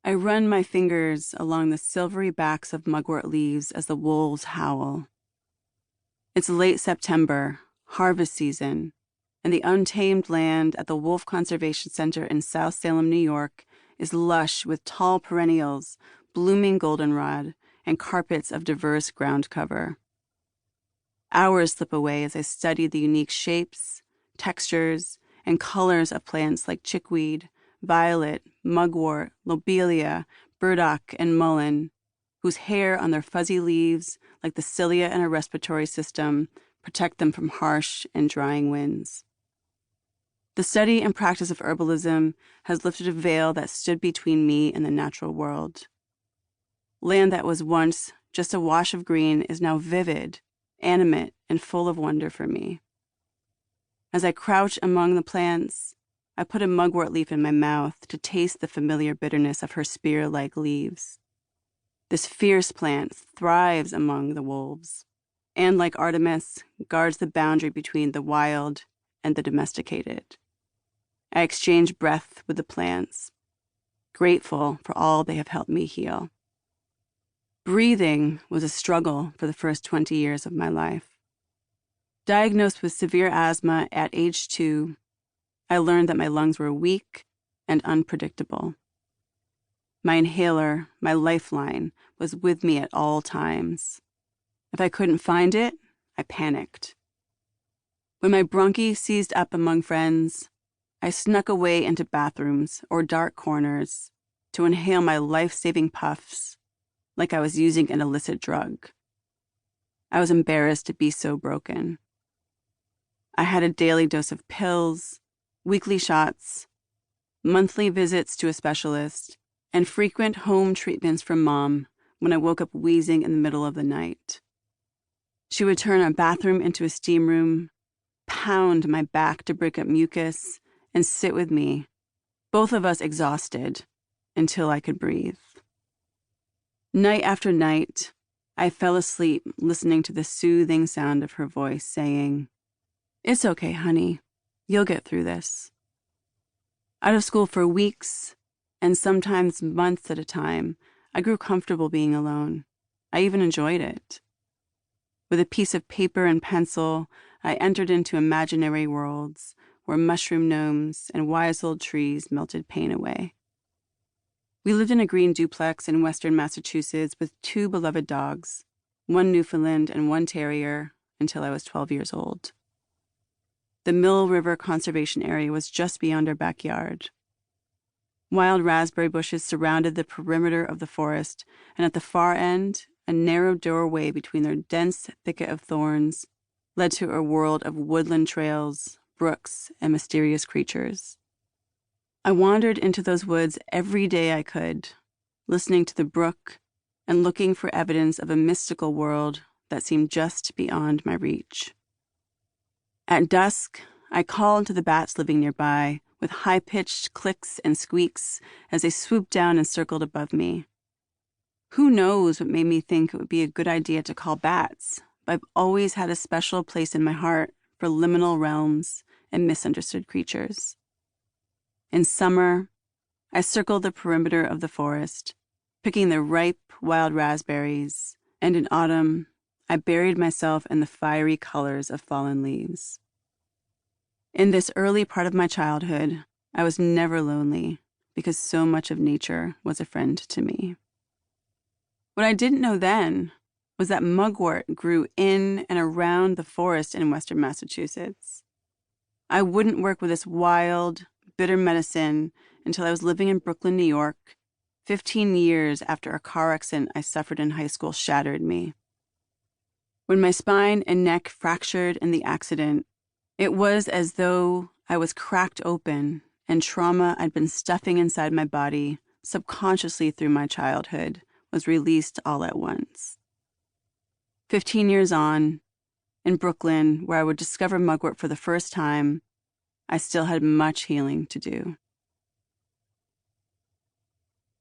I run my fingers along the silvery backs of mugwort leaves as the wolves howl. It's late September, harvest season, and the untamed land at the Wolf Conservation Center in South Salem, New York, is lush with tall perennials, blooming goldenrod, and carpets of diverse ground cover. Hours slip away as I study the unique shapes, textures, and colors of plants like chickweed, violet, mugwort, lobelia, burdock, and mullein, whose hair on their fuzzy leaves, like the cilia in a respiratory system, protect them from harsh and drying winds. The study and practice of herbalism has lifted a veil that stood between me and the natural world. Land that was once just a wash of green is now vivid, animate, and full of wonder for me. As I crouch among the plants, I put a mugwort leaf in my mouth to taste the familiar bitterness of her spear-like leaves. This fierce plant thrives among the wolves, and like Artemis, guards the boundary between the wild and the domesticated. I exchange breath with the plants, grateful for all they have helped me heal. Breathing was a struggle for the first 20 years of my life. Diagnosed with severe asthma at age 2, I learned that my lungs were weak and unpredictable. My inhaler, my lifeline, was with me at all times. If I couldn't find it, I panicked. When my bronchi seized up among friends, I snuck away into bathrooms or dark corners to inhale my life-saving puffs like I was using an illicit drug. I was embarrassed to be so broken. I had a daily dose of pills, weekly shots, monthly visits to a specialist, and frequent home treatments from Mom when I woke up wheezing in the middle of the night. She would turn our bathroom into a steam room, pound my back to break up mucus, and sit with me, both of us exhausted, until I could breathe. Night after night, I fell asleep listening to the soothing sound of her voice saying, "It's okay, honey. You'll get through this." Out of school for weeks, and sometimes months at a time, I grew comfortable being alone. I even enjoyed it. With a piece of paper and pencil, I entered into imaginary worlds where mushroom gnomes and wise old trees melted pain away. We lived in a green duplex in western Massachusetts with 2 beloved dogs, 1 Newfoundland and 1 terrier, until I was 12 years old. The Mill River Conservation Area was just beyond our backyard. Wild raspberry bushes surrounded the perimeter of the forest, and at the far end, a narrow doorway between their dense thicket of thorns led to a world of woodland trails, brooks, and mysterious creatures. I wandered into those woods every day I could, listening to the brook and looking for evidence of a mystical world that seemed just beyond my reach. At dusk, I called to the bats living nearby with high-pitched clicks and squeaks as they swooped down and circled above me. Who knows what made me think it would be a good idea to call bats, but I've always had a special place in my heart for liminal realms and misunderstood creatures. In summer, I circled the perimeter of the forest, picking the ripe wild raspberries, and in autumn, I buried myself in the fiery colors of fallen leaves. In this early part of my childhood, I was never lonely because so much of nature was a friend to me. What I didn't know then was that mugwort grew in and around the forest in western Massachusetts. I wouldn't work with this wild, bitter medicine until I was living in Brooklyn, New York, 15 years after a car accident I suffered in high school shattered me. When my spine and neck fractured in the accident, it was as though I was cracked open and trauma I'd been stuffing inside my body subconsciously through my childhood was released all at once. 15 years on, in Brooklyn, where I would discover mugwort for the first time, I still had much healing to do.